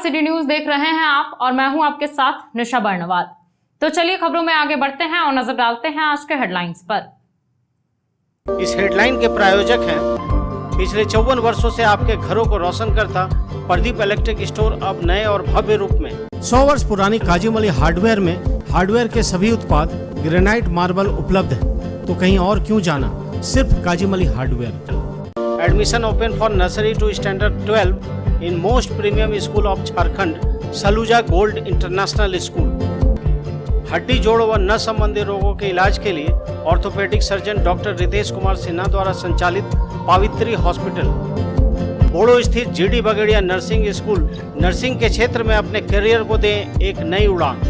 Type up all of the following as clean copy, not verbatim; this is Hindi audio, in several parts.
सिटी न्यूज देख रहे हैं आप और मैं हूं आपके साथ निशा बर्नवाल। तो चलिए खबरों में आगे बढ़ते हैं और नजर डालते हैं आज के हेडलाइंस पर। इस हेडलाइन के प्रायोजक हैं पिछले 54 वर्षों से आपके घरों को रोशन करता प्रदीप इलेक्ट्रिक स्टोर, अब नए और भव्य रूप में। 100 वर्ष पुरानी काजीमली हार्डवेयर में हार्डवेयर के सभी उत्पाद ग्रेनाइट मार्बल उपलब्ध है, तो कहीं और क्यों जाना, सिर्फ काजीमली hardware. Admission open for nursery to standard 12 in most premium school of Jharkhand, Saluja gold international school. हड्डी, जोड़ व नस संबंधी रोगों के इलाज के लिए orthopaedic surgeon doctor Ritesh Kumar Sinha द्वारा संचालित पावित्री हॉस्पिटल। बोड़ो स्थित जीडी बगेड़िया नर्सिंग स्कूल, नर्सिंग के क्षेत्र में अपने करियर को दें एक नई उड़ान।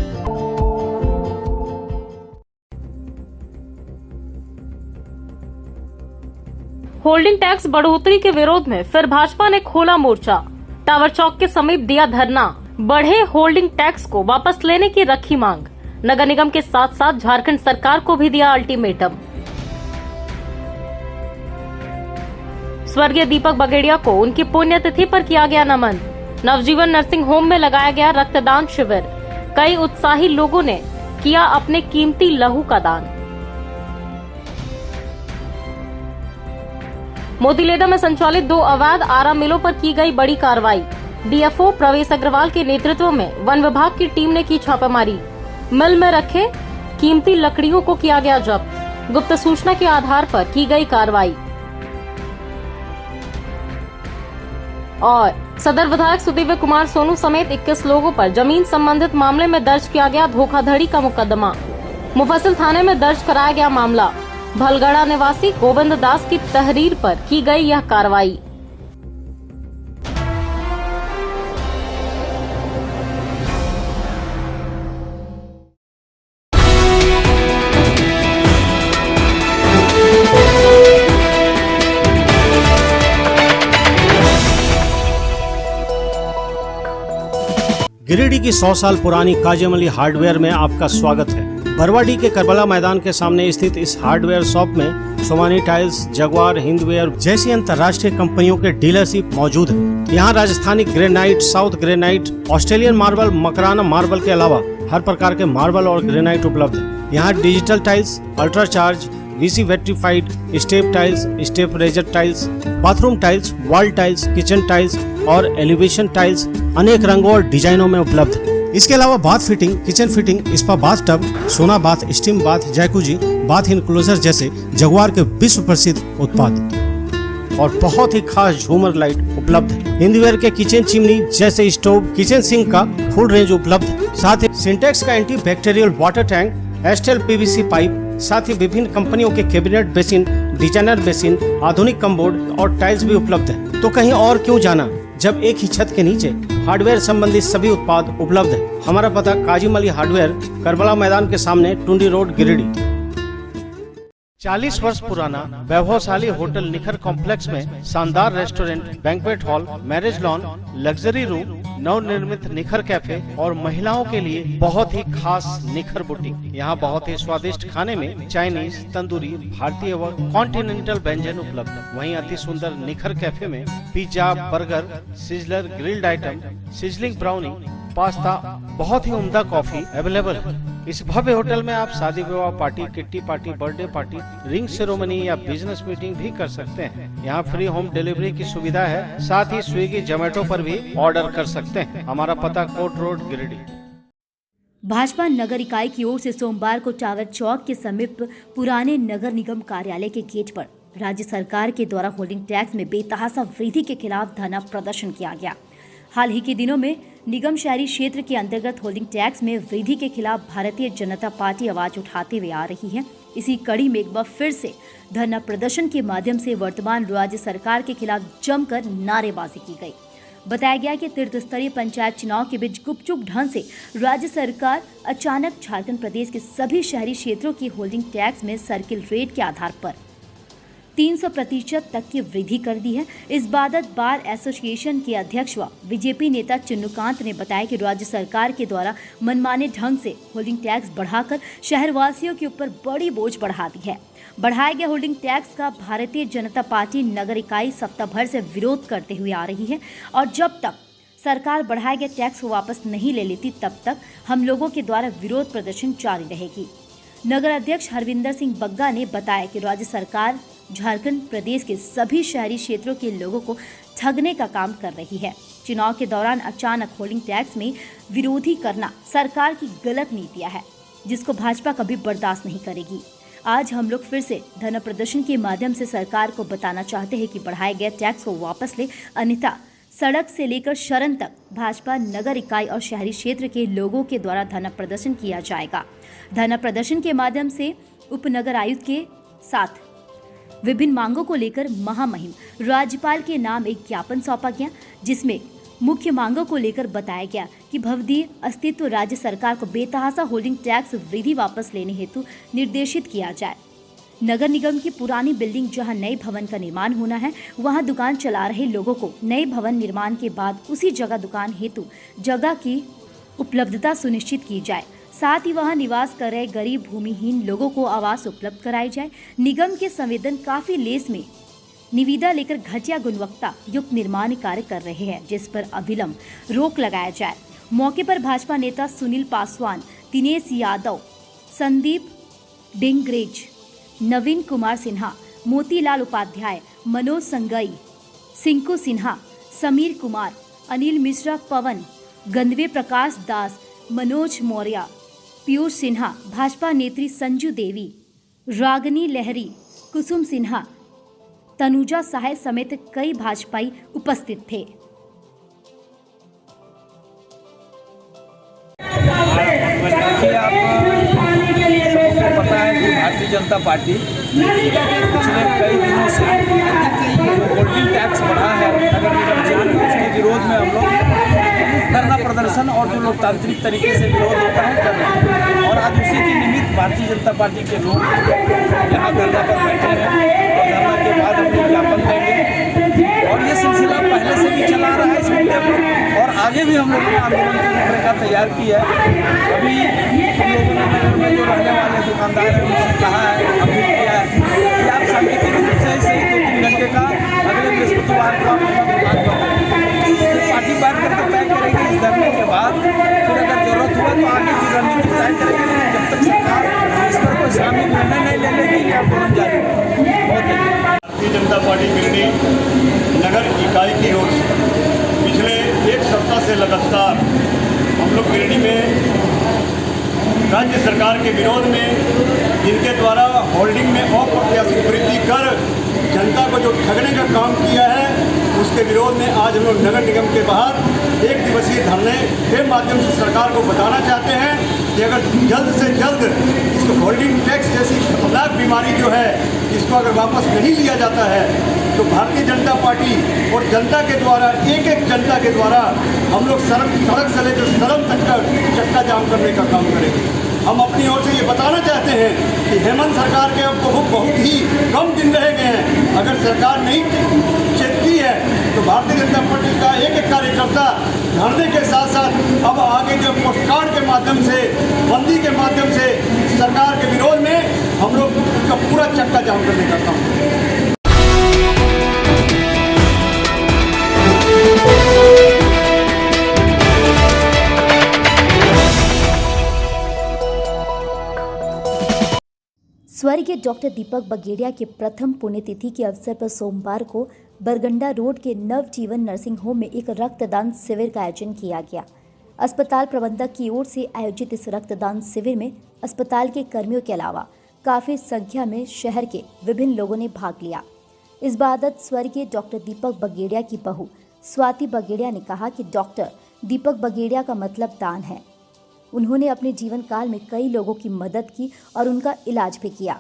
होल्डिंग टैक्स बढ़ोतरी के विरोध में फिर भाजपा ने खोला मोर्चा। टावर चौक के समीप दिया धरना। बढ़े होल्डिंग टैक्स को वापस लेने की रखी मांग। नगर निगम के साथ साथ झारखंड सरकार को भी दिया अल्टीमेटम। स्वर्गीय दीपक बगेड़िया को उनकी पुण्यतिथि पर किया गया नमन। नवजीवन नर्सिंग होम में लगाया गया रक्तदान शिविर। कई उत्साही लोगों ने किया अपने कीमती लहू का दान। मोतीलेदा में संचालित 2 अवैध आरा मिलों पर की गई बड़ी कार्रवाई। डीएफओ प्रवेश अग्रवाल के नेतृत्व में वन विभाग की टीम ने की छापेमारी। मिल में रखे कीमती लकड़ियों को किया गया जब्त। गुप्त सूचना के आधार पर की गई कार्रवाई। और सदर विधायक सुदीव्य कुमार सोनू समेत 21 लोगों पर जमीन संबंधित मामले में दर्ज किया गया धोखाधड़ी का मुकदमा। मुफस्सिल थाने में दर्ज कराया गया मामला। भलगड़ा निवासी गोविंद दास की तहरीर पर की गई यह कार्रवाई। गिरिडीह की 100 साल पुरानी काजीमली हार्डवेयर में आपका स्वागत है। बरवाडी के करबला मैदान के सामने स्थित इस हार्डवेयर शॉप में सोमानी टाइल्स, जगुआर, हिंदवेयर जैसी अंतर्राष्ट्रीय कंपनियों के डीलरशिप मौजूद है। यहाँ Rajasthani granite, south granite, Australian marble, Makrana marble के अलावा हर प्रकार के मार्बल और ग्रेनाइट उपलब्ध है। यहाँ digital tiles, ultra charge, VC vitrified, step tiles, step razor tiles, bathroom tiles, wall tiles, kitchen tiles और एलिवेशन टाइल्स अनेक रंगों और डिजाइनों में उपलब्ध है। इसके अलावा bath fitting, kitchen fitting, spa bath tub, sauna bath, steam bath, jacuzzi, bath enclosure जैसे जगुआर के विश्व प्रसिद्ध उत्पाद और बहुत ही खास झूमर लाइट उपलब्ध है। हिंदवेयर के किचन चिमनी जैसे स्टोव, किचन सिंक का फुल रेंज उपलब्ध है। साथ ही सिंटेक्स का एंटी बैक्टीरियल वाटर टैंक, एस्टेल पीवीसी पाइप, साथ ही विभिन्न कंपनियों के कैबिनेट बेसिन, डिजाइनर बेसिन, आधुनिक कमबोर्ड और टाइल्स भी उपलब्ध है। तो कहीं और क्यों जाना, जब एक ही छत के नीचे हार्डवेयर संबंधित सभी उत्पाद उपलब्ध है। हमारा पता काजीमली हार्डवेयर, करबला मैदान के सामने, टुंडी रोड, गिरिडीह। 40 वर्ष पुराना वैभवशाली होटल निखर कॉम्प्लेक्स में शानदार restaurant, banquet hall, marriage lawn, luxury room, नवनिर्मित निखर कैफे और महिलाओं के लिए बहुत ही खास निखर बुटीक। यहाँ बहुत ही स्वादिष्ट खाने में चाइनीज, तंदूरी, भारतीय व कॉन्टिनेंटल व्यंजन उपलब्ध। वहीं अति सुंदर निखर कैफे में pizza, burger, sizzler, grilled item, sizzling brownie, pasta, बहुत ही उम्दा कॉफी अवेलेबल है। इस भव्य होटल में आप शादी विवाह party, kitty party, birthday party, ring ceremony या बिजनेस मीटिंग भी कर सकते हैं। यहाँ फ्री होम डिलीवरी की सुविधा है। साथ ही स्विगी, जोमेटो पर भी ऑर्डर कर सकते हैं। हमारा पता कोट रोड, गिरिडीह। भाजपा नगर इकाई की ओर से सोमवार को टावर चौक के समीप पुराने नगर निगम कार्यालय के गेट पर राज्य सरकार के द्वारा होल्डिंग टैक्स में बेतहाशा वृद्धि के खिलाफ धरना प्रदर्शन किया गया। हाल ही के दिनों में निगम शहरी क्षेत्र के अंतर्गत होल्डिंग टैक्स में वृद्धि के खिलाफ भारतीय जनता पार्टी आवाज उठाते हुए आ रही है। इसी कड़ी में एक बार फिर से धरना प्रदर्शन के माध्यम से वर्तमान राज्य सरकार के खिलाफ जमकर नारेबाजी की गई। बताया गया कि तीर्थ स्तरीय पंचायत चुनाव के बीच गुपचुप ढंग से राज्य सरकार अचानक झारखंड प्रदेश के सभी शहरी क्षेत्रों की होल्डिंग टैक्स में सर्किल रेट के आधार पर 300% तक की वृद्धि कर दी है। इस बाबत बार एसोसिएशन के अध्यक्ष व बीजेपी नेता चिन्नुकांत ने बताया कि राज्य सरकार के द्वारा मनमाने ढंग से होल्डिंग टैक्स बढ़ाकर शहरवासियों के ऊपर बड़ी बोझ बढ़ा दी है। बढ़ाए गए होल्डिंग टैक्स का भारतीय जनता पार्टी नगर इकाई सप्ताह भर से विरोध करते हुए आ रही है और जब तक सरकार बढ़ाए गए टैक्स को वापस नहीं ले लेती तब तक हम लोगों के द्वारा विरोध प्रदर्शन जारी रहेगी। नगर अध्यक्ष हरविंदर सिंह बग्गा ने बताया कि राज्य सरकार झारखंड प्रदेश के सभी शहरी क्षेत्रों के लोगों को ठगने का काम कर रही है। चुनाव के दौरान अचानक होल्डिंग टैक्स में विरोधी करना सरकार की गलत नीतियां है, जिसको भाजपा कभी बर्दाश्त नहीं करेगी। आज हम लोग फिर से धरना प्रदर्शन के माध्यम से सरकार को बताना चाहते हैं कि बढ़ाए गए टैक्स को वापस ले, अन्यथा सड़क से लेकर शरण तक भाजपा नगर इकाई और शहरी क्षेत्र के लोगों के द्वारा धरना प्रदर्शन किया जाएगा। धरना प्रदर्शन के माध्यम से उप नगर आयुक्त के साथ विभिन्न मांगों को लेकर महामहिम राज्यपाल के नाम एक ज्ञापन सौंपा गया, जिसमें मुख्य मांगों को लेकर बताया गया कि भवदीय अस्तित्व राज्य सरकार को बेतहाशा होल्डिंग टैक्स वृद्धि वापस लेने हेतु निर्देशित किया जाए। नगर निगम की पुरानी बिल्डिंग जहां नए भवन का निर्माण होना है, वहां दुकान चला रहे लोगों को नए भवन निर्माण के बाद उसी जगह दुकान हेतु जगह की उपलब्धता सुनिश्चित की जाए। साथ ही वहां निवास कर रहे गरीब भूमिहीन लोगों को आवास उपलब्ध कराई जाए। निगम के संवेदन काफी लेस में निविदा लेकर घटिया गुणवत्ता युक्त निर्माण कार्य कर रहे हैं, जिस पर अविलंब रोक लगाया जाए। मौके पर भाजपा नेता सुनील पासवान, दिनेश यादव, संदीप डिंगरेज, नवीन कुमार सिन्हा, मोतीलाल उपाध्याय, मनोज संगई, सिंकू सिन्हा, समीर कुमार, अनिल मिश्रा, पवन गंधवे, प्रकाश दास, मनोज मौर्य, पीयूष सिन्हा, भाजपा नेत्री संजू देवी, रागनी लहरी, कुसुम सिन्हा, तनुजा साहे समेत कई भाजपाई उपस्थित थे। सबको पता है कि भारतीय जनता पार्टी पिछले कई दिनों से होल्डिंग टैक्स बढ़ा है नगर निगम क्षेत्र में, उसके विरोध में हम लोग धरना प्रदर्शन और जो लोकतांत्रिक तरीके से विरोध होता है कर रहे हैं। और आज उसी के निमित्त भारतीय जनता पार्टी के लोग यहाँ धरना पर बैठे हैं और धरना के बाद हम लोग ज्ञापन देंगे। और ये सिलसिला पहले से भी चला रहा है इस मुद्दे पर, और आगे भी हम लोगों ने आंदोलन की रूपरेखा तैयार की है। अभी हम लोगों ने नगर में जो रहने वाले दुकानदार हैं उनसे कहा है, हम भी किया है कि आप सांकेतिक रूप से सही 2-3 घंटे का अगले बृहस्पतिवार को आप अपना दुकान पर पार्टी बात करके तय करेगी। इस धरने के बाद फिर अगर जरूरत हुआ तो आगे की रणनीति तय करेगी, लेकिन जब तक सरकार इस पर कोई इस्लामिक निर्णय नहीं ले लेगी या आंदोलन जारी रहेगा। बहुत धन्यवाद। भारतीय जनता पार्टी गिरिडीह नगर इकाई की ओर से पिछले एक सप्ताह से लगातार हम लोग गिरिडीह में राज्य सरकार के विरोध में, जिनके द्वारा होल्डिंग में अप्रत्याशित वृद्धि कर जनता को जो ठगने का काम किया है, उसके विरोध में आज हम लोग नगर निगम के बाहर 1 दिवसीय धरने के माध्यम से सरकार को बताना चाहते हैं कि अगर जल्द से जल्द इसको होल्डिंग टैक्स जैसी खतरनाक बीमारी जो है, इसको अगर वापस नहीं लिया जाता है तो भारतीय जनता पार्टी और जनता के द्वारा एक जनता के द्वारा हम लोग सड़क से लेकर सदन तक का चक्का जाम करने का काम करेंगे। हम अपनी ओर से ये बताना चाहते हैं कि हेमंत सरकार के अब बहुत ही कम दिन रह गए हैं। अगर सरकार नहीं चेतती है तो भारतीय जनता पार्टी का एक कार्यकर्ता धरने के साथ साथ अब आगे जो पोस्टकार्ड के माध्यम से, बंदी के माध्यम से सरकार के विरोध में हम लोग का पूरा चक्का जाम करने का काम करेंगे। स्वर्गीय डॉक्टर दीपक बगेड़िया के प्रथम पुण्यतिथि के अवसर पर सोमवार को बरगंडा रोड के नवजीवन नर्सिंग होम में एक रक्तदान शिविर का आयोजन किया गया। अस्पताल प्रबंधक की ओर से आयोजित इस रक्तदान शिविर में अस्पताल के कर्मियों के अलावा काफी संख्या में शहर के विभिन्न लोगों ने भाग लिया। इस बाबत स्वर्गीय डॉक्टर दीपक बगेड़िया की बहू स्वाति बगेड़िया ने कहा कि डॉक्टर दीपक बगेड़िया का मतलब दान है। उन्होंने अपने जीवन काल में कई लोगों की मदद की और उनका इलाज भी किया।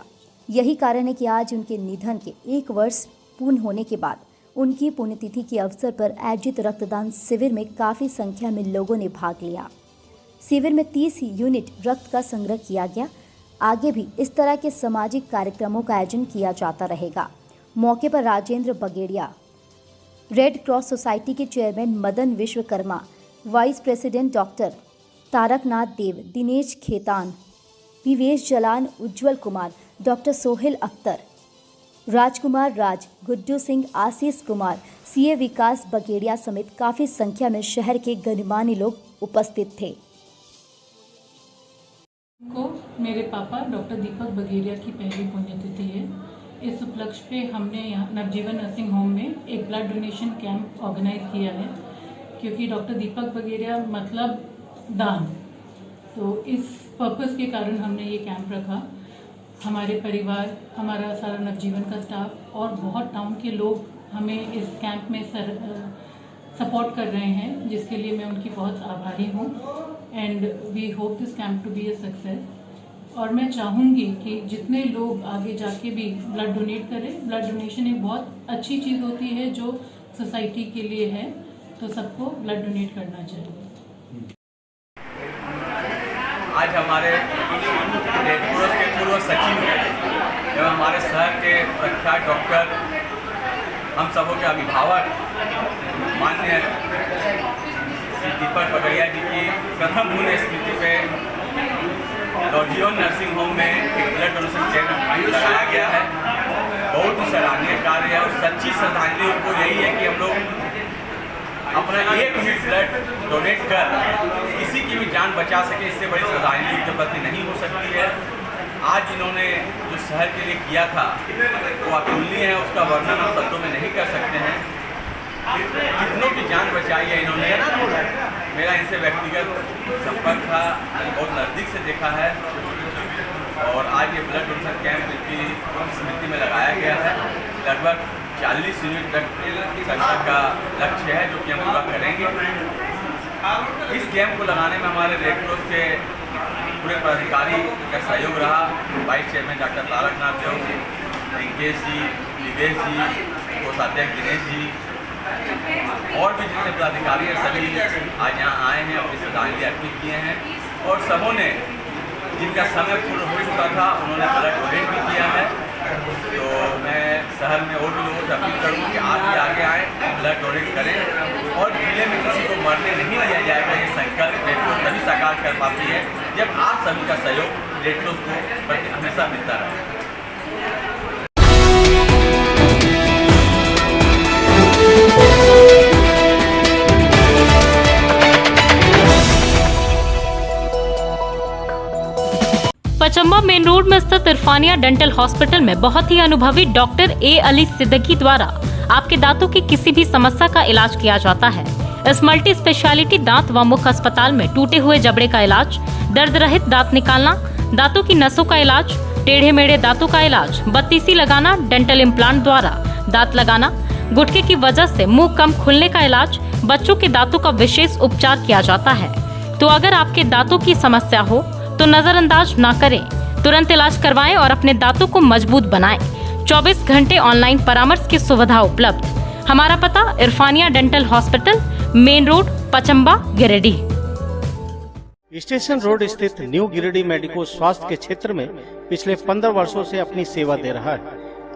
यही कारण है कि आज उनके निधन के 1 वर्ष पूर्ण होने के बाद उनकी पुण्यतिथि के अवसर पर आयोजित रक्तदान शिविर में काफ़ी संख्या में लोगों ने भाग लिया। शिविर में 30 यूनिट रक्त का संग्रह किया गया। आगे भी इस तरह के सामाजिक कार्यक्रमों का आयोजन किया जाता रहेगा। मौके पर राजेंद्र बगेड़िया, रेड क्रॉस सोसाइटी के chairman Madan Vishwakarma, vice president doctor Taraknath Dev, Dinesh Khetan, Vivesh Jalan, Ujjwal Kumar, doctor Sohail Akhtar, Rajkumar Raj, Guddu Singh, Ashish Kumar, CA Vikas बगेड़िया समेत काफी संख्या में शहर के गणमान्य लोग उपस्थित थे। को मेरे पापा डॉक्टर दीपक बघेरिया की पहली पुण्यतिथि है। इस उपलक्ष्य पे हमने यहाँ नवजीवन नर्सिंग होम में एक ब्लड डोनेशन कैंप ऑर्गेनाइज किया है, क्योंकि डॉक्टर दीपक बघेरिया मतलब दान, तो इस पर्पस के कारण हमने ये कैंप रखा। हमारे परिवार, हमारा सारा नवजीवन का स्टाफ और बहुत टाउन के लोग हमें इस कैंप में सपोर्ट कर रहे हैं, जिसके लिए मैं उनकी बहुत आभारी हूँ। And we hope this camp to be a success. और मैं चाहूँगी कि जितने लोग आगे जाके भी ब्लड डोनेट करें। ब्लड डोनेशन एक बहुत अच्छी चीज़ होती है जो सोसाइटी के लिए है, तो सबको ब्लड डोनेट करना चाहिए। आज हमारे रेड क्रॉस के पूर्व सचिव एवं हमारे शहर के प्रख्यात डॉक्टर, हम सबों के अभिभावक माननीय श्री दीपक बघेरिया जी की प्रथम पुण्य स्मृति पे नवजीवन नर्सिंग होम में एक ब्लड डोनेशन कैंप लगाया गया है। बहुत ही सराहनीय कार्य है और सच्ची श्रद्धांजलि उनको यही है कि हम लोग अपना एक यूनिट ब्लड डोनेट कर किसी की भी जान बचा सके। इससे बड़ी श्रद्धांजलि के प्रति नहीं हो सकती है। आज इन्होंने जो शहर के लिए किया था वो अतुलनीय है, उसका वर्णन हम शब्दों में नहीं कर सकते हैं। कितनों की जान बचाई है इन्होंने। मेरा इनसे व्यक्तिगत संपर्क था, बहुत नज़दीक से देखा है और आज ये ब्लड डोनेशन कैंप इनकी स्मृति में लगाया गया है। लगभग 40 यूनिट तक संख्या का लक्ष्य है जो कि हम पूरा करेंगे। इस कैंप को लगाने में हमारे रेड क्रॉस के पूरे पदाधिकारी का सहयोग रहा। वाइस चेयरमैन डॉक्टर तारकनाथ देव, रिंकेश जी, निवेश जी, कोषाध्यक्ष दिनेश जी और भी जितने पदाधिकारी हैं सभी आज यहाँ आए हैं, अपनी श्रद्धांजलि अर्पित किए हैं और सबों ने जिनका समय पूर्ण हो चुका था उन्होंने ब्लड डोनेट भी किया है। तो मैं शहर में और भी लोगों से अपील करूँगा कि आप भी आगे आएँ, ब्लड डोनेट करें और जिले में किसी को मरने नहीं दिया जाएगा। ये संकल्प रेड क्रॉस तभी साकार कर पाती है जब आप सभी का सहयोग रेड क्रॉस को प्रति हमेशा मिलता रहे। पचम्बा मेन रोड में स्थित इरफानिया डेंटल हॉस्पिटल में बहुत ही अनुभवी डॉक्टर ए अली सिद्दीकी द्वारा आपके दांतों की किसी भी समस्या का इलाज किया जाता है। इस मल्टी स्पेशलिटी दांत व मुख अस्पताल में टूटे हुए जबड़े का इलाज, दर्द रहित दांत निकालना, दांतों की नसों का इलाज, टेढ़े मेढ़े दांतों का इलाज, बत्तीसी लगाना, डेंटल इम्प्लांट द्वारा दांत लगाना, गुटके की वजह से मुंह कम खुलने का इलाज, बच्चों के दांतों का विशेष उपचार किया जाता है। तो अगर आपके दांतों की समस्या हो तो नजरअंदाज ना करें, तुरंत इलाज करवाएं और अपने दांतों को मजबूत बनाएं। 24 घंटे ऑनलाइन परामर्श की सुविधा उपलब्ध। हमारा पता Irfania dental hospital, main road, Pachamba, Giridih. Station road स्थित न्यू गिरिडीह मेडिको स्वास्थ्य के क्षेत्र में पिछले 15 वर्षों से अपनी सेवा दे रहा है।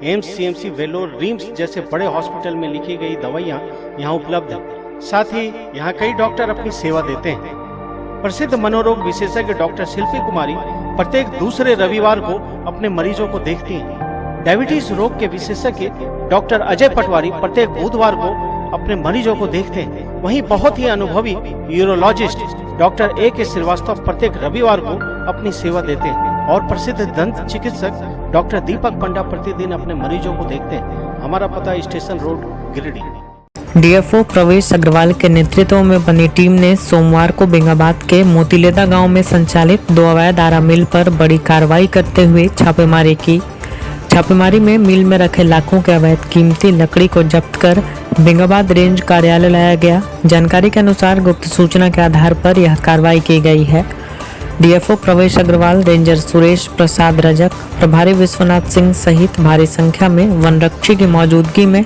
एम्स, सीएमसी, वेलोर, रिम्स जैसे बड़े हॉस्पिटल में लिखी गई दवाइयाँ यहाँ उपलब्ध है। साथ ही यहाँ कई डॉक्टर अपनी सेवा देते हैं। प्रसिद्ध मनोरोग विशेषज्ञ डॉक्टर शिल्पी कुमारी प्रत्येक दूसरे रविवार को अपने मरीजों को देखती हैं। डायबिटीज रोग के विशेषज्ञ डॉक्टर अजय पटवारी प्रत्येक बुधवार को अपने मरीजों को देखते हैं। वहीं बहुत ही अनुभवी यूरोलॉजिस्ट डॉक्टर ए.के. श्रीवास्तव प्रत्येक रविवार को अपनी सेवा देते हैं और प्रसिद्ध दंत चिकित्सक डॉक्टर दीपक पंडा प्रतिदिन अपने मरीजों को देखते हैं। हमारा पता स्टेशन रोड, गिरिडीह। डीएफओ प्रवेश अग्रवाल के नेतृत्व में बनी टीम ने सोमवार को बेंगाबाद के मोतीलेदा गांव में संचालित 2 अवैध आरा मिल पर बड़ी कार्रवाई करते हुए छापेमारी की। छापेमारी में मिल में रखे लाखों के अवैध कीमती लकड़ी को जब्त कर बेंगाबाद रेंज कार्यालय लाया गया। जानकारी के अनुसार गुप्त सूचना के आधार पर यह कार्रवाई की गई है। डीएफओ प्रवेश अग्रवाल, रेंजर सुरेश प्रसाद रजक, प्रभारी विश्वनाथ सिंह सहित भारी संख्या में वनरक्षी की मौजूदगी में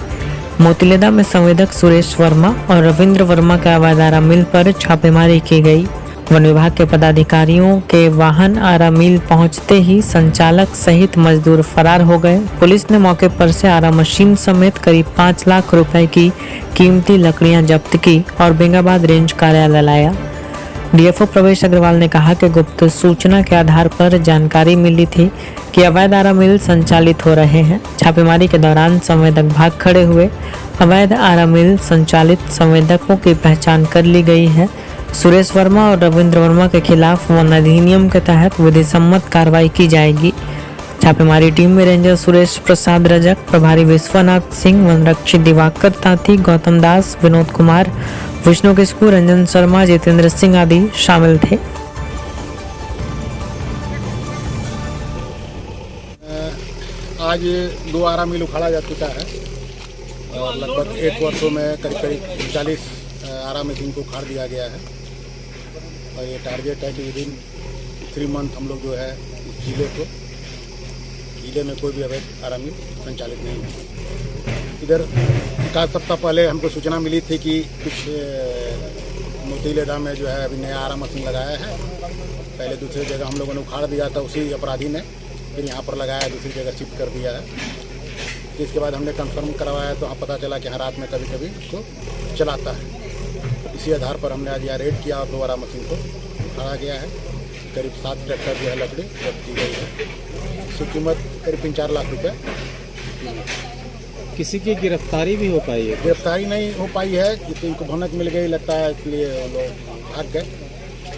मोतीलेदा में संवेदक सुरेश वर्मा और रविंद्र वर्मा के अवैध आरा मिल पर छापेमारी की गई। वन विभाग के पदाधिकारियों के वाहन आरा मिल पहुंचते ही संचालक सहित मजदूर फरार हो गए। पुलिस ने मौके पर से आरा मशीन समेत करीब 5 लाख रुपए की कीमती लकड़ियां जब्त की और बेंगाबाद रेंज कार्यालय लाया। डीएफओ प्रवेश अग्रवाल ने कहा कि गुप्त सूचना के आधार पर जानकारी मिली थी कि अवैध आरा मिल संचालित हो रहे हैं। छापेमारी के दौरान संवेदक भाग खड़े हुए। अवैध आरा मिल संचालित संवेदकों की पहचान कर ली गई है। सुरेश वर्मा और रविंद्र वर्मा के खिलाफ वन अधिनियम के तहत विधि सम्मत कार्रवाई की जाएगी। छापेमारी टीम में रेंजर सुरेश प्रसाद रजक, प्रभारी विश्वनाथ सिंह, वनरक्षी दिवाकर तांती, गौतम दास, विनोद कुमार, विष्णु किस्कू, रंजन शर्मा, जितेंद्र सिंह आदि शामिल थे। आज 2 आरा मिल उखाड़ा जा चुका है और लगभग 1 वर्षों में करीब 40 आरा मशीन को उखाड़ दिया गया है और ये टारगेट है कि विदिन 3 मंथ हम लोग जो है जिले में कोई भी अवैध आरा मिल संचालित नहीं है। इधर 1 सप्ताह पहले हमको सूचना मिली थी कि कुछ मोतीलेदा में जो है अभी नया आरा मशीन लगाया है। पहले दूसरी जगह हम लोगों ने उखाड़ दिया था उसी अपराधी ने, फिर यहाँ पर लगाया, दूसरी जगह शिफ्ट कर दिया है। इसके बाद हमने कंफर्म करवाया तो हाँ पता चला कि हाँ रात में कभी कभी उसको चलाता है। इसी आधार पर हमने आज यहाँ रेड किया और 2 आरा मशीन को उखाड़ा गया है। करीब 7 ट्रैक्टर जो है लकड़ी जब्त की गई है। इसकी कीमत करीब 3-4 लाख रुपये। किसी की गिरफ्तारी भी हो पाई है? गिरफ्तारी नहीं हो पाई है क्योंकि इनको भनक मिल गई लगता है, इसलिए लोग भाग गए।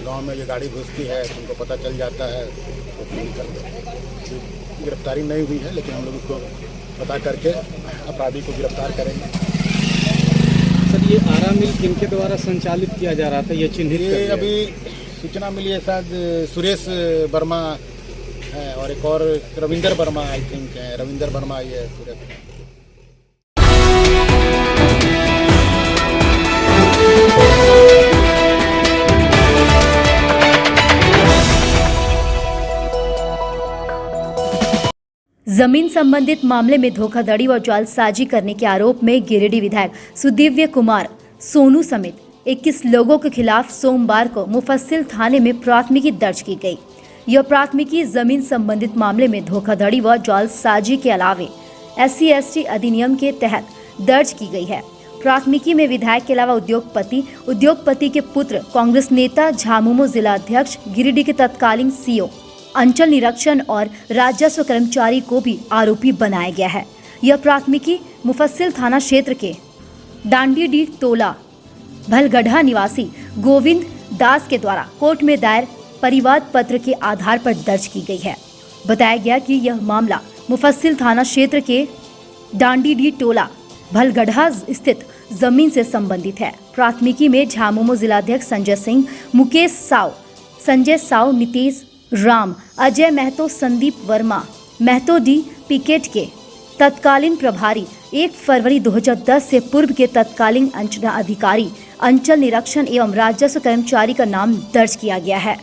गांव में जो गाड़ी घुसती है उनको पता चल जाता है तो निकल। गिरफ्तारी नहीं हुई है लेकिन हम लोग उसको पता करके अपराधी को गिरफ्तार करेंगे। सर ये आरा मिल किनके द्वारा संचालित किया जा रहा था, ये चिन्हित? ये अभी सूचना मिली है शायद सुरेश वर्मा है और एक और रविंदर वर्मा आई थिंक है। रविंदर वर्मा ये सुरेश। जमीन संबंधित मामले में धोखाधड़ी व जालसाजी करने के आरोप में गिरिडीह विधायक सुदीव्य कुमार सोनू समेत 21 लोगों के खिलाफ सोमवार को मुफस्सिल थाने में प्राथमिकी दर्ज की गई। यह प्राथमिकी जमीन संबंधित मामले में धोखाधड़ी व जालसाजी के अलावे SC/ST अधिनियम के तहत दर्ज की गई है। प्राथमिकी में विधायक के अलावा उद्योगपति के पुत्र, कांग्रेस नेता, झामुमो जिला अध्यक्ष, गिरिडीह के तत्कालीन CO, अंचल निरीक्षण और राजस्व कर्मचारी को भी आरोपी बनाया गया है। यह प्राथमिकी मुफस्सिल थाना क्षेत्र के डांडीडीह टोला भलगढ़ा निवासी गोविंद दास के द्वारा कोर्ट में दायर परिवाद पत्र के आधार पर दर्ज की गई है। बताया गया कि यह मामला मुफस्सिल थाना क्षेत्र के डांडीडीह टोला भलगढ़ा स्थित जमीन से संबंधित है। प्राथमिकी में झामुमो जिलाध्यक्ष संजय सिंह, मुकेश साव, संजय साव, नीतीश राम, अजय महतो, संदीप वर्मा, महतो डी पिकेट के तत्कालीन प्रभारी, 1 फरवरी 2010 से पूर्व के तत्कालीन अंचल अधिकारी, अंचल निरीक्षण एवं राजस्व कर्मचारी का नाम दर्ज किया गया है।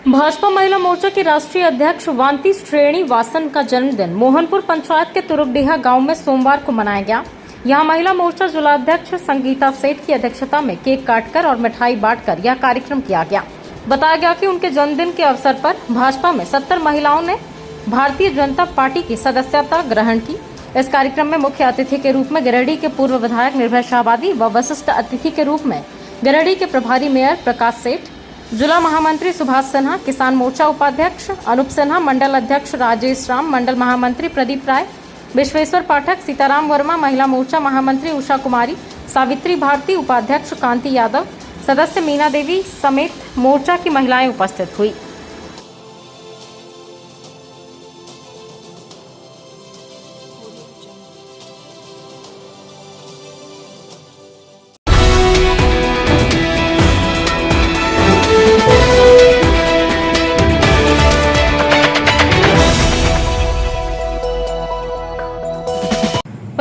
भाजपा महिला मोर्चा की राष्ट्रीय अध्यक्ष वांती श्रेणीवासन का जन्मदिन मोहनपुर पंचायत के तुरुगडीहा गांव में सोमवार को मनाया गया। यहां महिला मोर्चा जिलाध्यक्ष संगीता सेठ की अध्यक्षता में केक काटकर और मिठाई बांटकर यह कार्यक्रम किया गया। बताया गया कि उनके जन्मदिन के अवसर पर भाजपा में 70 महिलाओं ने भारतीय जनता पार्टी की सदस्यता ग्रहण की। इस कार्यक्रम में मुख्य अतिथि के रूप में गिरिडीह के पूर्व विधायक निर्भय शाहबादी व वरिष्ठ अतिथि के रूप में गिरिडीह के प्रभारी मेयर प्रकाश सेठ, जिला महामंत्री सुभाष सिन्हा, किसान मोर्चा उपाध्यक्ष अनूप सिन्हा, मंडल अध्यक्ष राजेश राम, मंडल महामंत्री प्रदीप राय, विश्वेश्वर पाठक, सीताराम वर्मा, महिला मोर्चा महामंत्री उषा कुमारी, सावित्री भारती, उपाध्यक्ष कांति यादव, सदस्य मीना देवी समेत मोर्चा की महिलाएं उपस्थित हुई।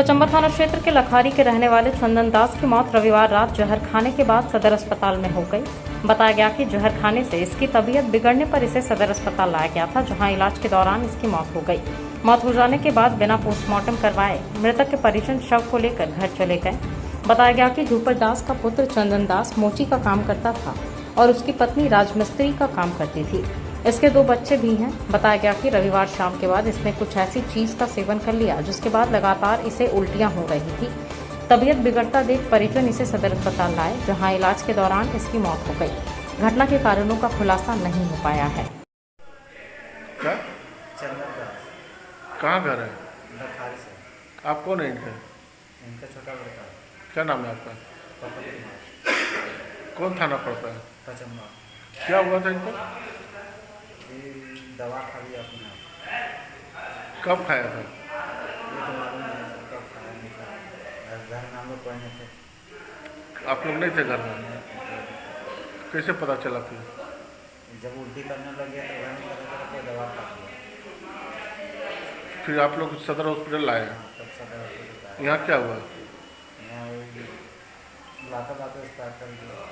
चंबा थाना क्षेत्र के लखारी के रहने वाले चंदन दास की मौत रविवार रात जहर खाने के बाद सदर अस्पताल में हो गई। बताया गया कि जहर खाने से इसकी तबीयत बिगड़ने पर इसे सदर अस्पताल लाया गया था, जहां इलाज के दौरान इसकी मौत हो गई। मौत हो जाने के बाद बिना पोस्टमार्टम करवाए मृतक के परिजन शव को लेकर घर चले गए। बताया गया कि झूपर दास का पुत्र चंदन दास मोची का काम करता था और उसकी पत्नी राजमिस्त्री का काम करती थी। इसके 2 बच्चे भी हैं। बताया गया कि रविवार शाम के बाद इसने कुछ ऐसी चीज का सेवन कर लिया जिसके बाद लगातार इसे उल्टियां हो रही थी। तबीयत बिगड़ता देख परिजन इसे सदर अस्पताल लाए, जहां इलाज के दौरान इसकी मौत हो गई। घटना के कारणों का खुलासा नहीं हो पाया है। क्या? कहाँ घर है? आप कौन है इनके? इनका छोटा लड़का। क्या नाम है आपका? कौन थाना पड़ता है? पचम्बा। क्या हुआ था इनको? दवा खा लिया अपना। कब खाया था? ये तो मालूम नहीं कब खाया नहीं खाया। घर में हम लोग कोई नहीं थे। आप लोग नहीं थे घर में? कैसे पता चला फिर? जब उल्टी करने लगे तो घर में पता चला कोई दवा खा लिया। फिर आप लोग सदर हॉस्पिटल लाए? तब सदर हॉस्पिटल यहाँ क्या हुआ? यहाँ लाते स्टार्ट कर दिया।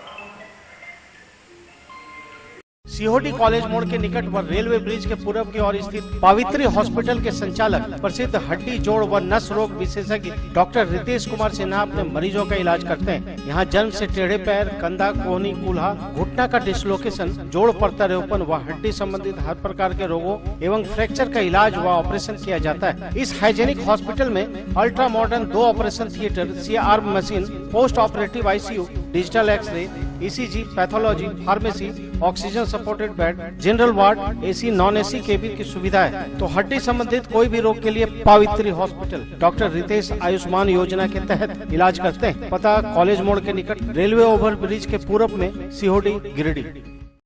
सीहोडी कॉलेज मोड़ के निकट व रेलवे ब्रिज के पूरब की ओर स्थित पावित्री हॉस्पिटल के संचालक प्रसिद्ध हड्डी जोड़ व नस रोग विशेषज्ञ डॉक्टर रितेश कुमार सिन्हा अपने मरीजों का इलाज करते हैं। यहाँ जन्म से टेढ़े पैर, कंधा, कोहनी, कूल्हा, घुटना का डिसलोकेशन, जोड़ प्रत्यारोपण व हड्डी संबंधित हर प्रकार के रोगों एवं फ्रैक्चर का इलाज व ऑपरेशन किया जाता है। इस हाइजेनिक हॉस्पिटल में ultra modern 2 operation theatre, CR machine, post operative ICU, digital x-ray, ECG, pathology, pharmacy, oxygen supported bed, general ward, AC, non AC cabin की सुविधा है। तो हड्डी संबंधित कोई भी रोग के लिए पावित्री हॉस्पिटल डॉक्टर रितेश आयुष्मान योजना के तहत इलाज करते हैं। पता कॉलेज मोड़ के निकट रेलवे ओवर ब्रिज के पूरब में, सीहोडी, गिरिडीह।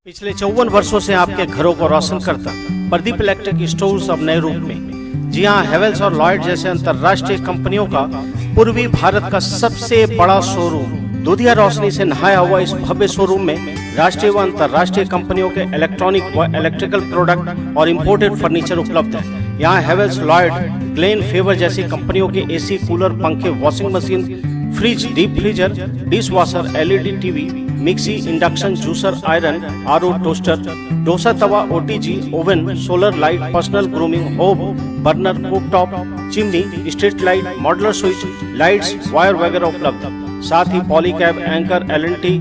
पिछले 54 वर्षों से आपके घरों को रोशन करता प्रदीप इलेक्ट्रिक स्टोर्स अब नए रूप में। जी हाँ, हेवेल्स और लॉयड जैसे अंतर्राष्ट्रीय कंपनियों का पूर्वी भारत का सबसे बड़ा शोरूम। दूधिया रोशनी से नहाया हुआ इस भव्य शोरूम में राष्ट्रीय व अंतर्राष्ट्रीय कंपनियों के इलेक्ट्रॉनिक व इलेक्ट्रिकल प्रोडक्ट और इंपोर्टेड फर्नीचर उपलब्ध है। यहाँ हेवेल्स, लॉयड, ग्लेन, फेवर जैसी कंपनियों के AC, कूलर, पंखे, washing machine, fridge, deep freezer, dish washer, LED TV, mixie, induction, juicer, iron, RO, toaster, dosa तवा, OTG, oven, solar light, personal grooming, hob, burner, cooktop, chimney, street light, modular switch, lights, wire वगैरह उपलब्ध। साथ ही Polycab, Anchor, LNT,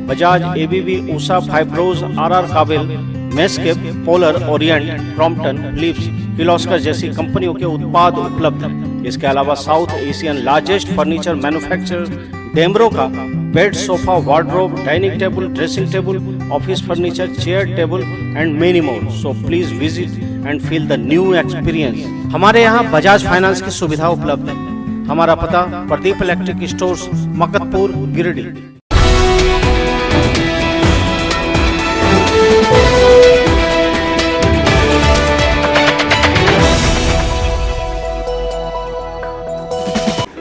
Bajaj, ABB, Usha, Fibros, RR Kabel, मेस्केप, पोलर, ओरिएंट, क्रॉम्पटन, लिप्स, किर्लोस्कर जैसी कंपनियों के उत्पाद उपलब्ध हैं। इसके अलावा South Asian largest furniture manufacturer Damro का bed, sofa, wardrobe, dining table, dressing table, office furniture, chair, table and many more. So please visit and feel the new experience. हमारे यहाँ बजाज फाइनेंस की सुविधा उपलब्ध है। हमारा पता प्रदीप इलेक्ट्रिक स्टोर्स, मकतपुर, गिरिडीह।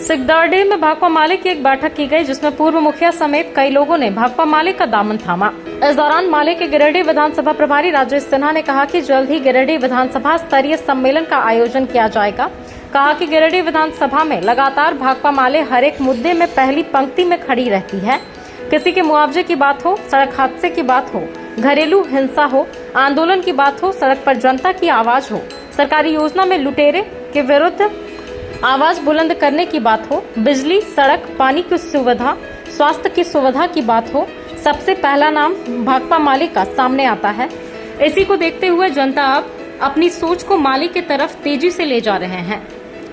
सिकदारडीह में भाकपा माले की एक बैठक की गई, जिसमें पूर्व मुखिया समेत कई लोगों ने भाकपा माले का दामन थामा। इस दौरान माले के गिरिडीह विधानसभा प्रभारी राजेश सिन्हा ने कहा कि जल्द ही गिरिडीह विधानसभा स्तरीय सम्मेलन का आयोजन किया जाएगा। कहा कि गिरिडीह विधानसभा में लगातार भाकपा माले हर एक मुद्दे में पहली पंक्ति में खड़ी रहती है। किसी के मुआवजे की बात हो, सड़क हादसे की बात हो, घरेलू हिंसा हो, आंदोलन की बात हो, सड़क पर जनता की आवाज हो, सरकारी योजना में लुटेरे के विरुद्ध आवाज बुलंद करने की बात हो, बिजली, सड़क, पानी की सुविधा, स्वास्थ्य की सुविधा की बात हो, सबसे पहला नाम भाकपा माले का सामने आता है। इसी को देखते हुए जनता अब अपनी सोच को माले की तरफ तेजी से ले जा रहे हैं।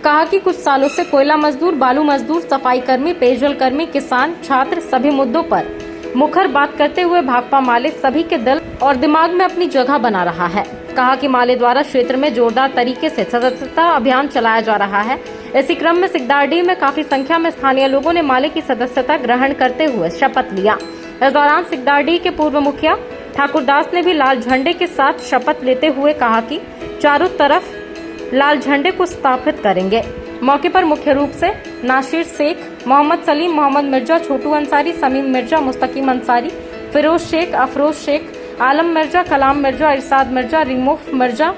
कहा कि कुछ सालों से कोयला मजदूर, बालू मजदूर, सफाई कर्मी, पेयजल कर्मी, किसान, छात्र सभी मुद्दों पर मुखर बात करते हुए भाकपा माले सभी के दिल और दिमाग में अपनी जगह बना रहा है। कहा कि माले द्वारा क्षेत्र में जोरदार तरीके से सदस्यता अभियान चलाया जा रहा है। इसी क्रम में सिकदारडीह में काफी संख्या में स्थानीय लोगों ने माले की सदस्यता ग्रहण करते हुए शपथ लिया। इस दौरान सिकदारडीह के पूर्व मुखिया ठाकुरदास ने भी लाल झंडे के साथ शपथ लेते हुए कहा कि चारों तरफ लाल झंडे को स्थापित करेंगे। मौके पर मुख्य रूप से नासिर शेख, मोहम्मद सलीम, मोहम्मद मिर्जा, छोटू अंसारी, समीम मिर्जा, मुस्तकीम अंसारी, फिरोज शेख, अफरोज शेख, आलम मिर्जा, कलाम मिर्जा, इरशाद मिर्जा, रिमूफ मिर्जा,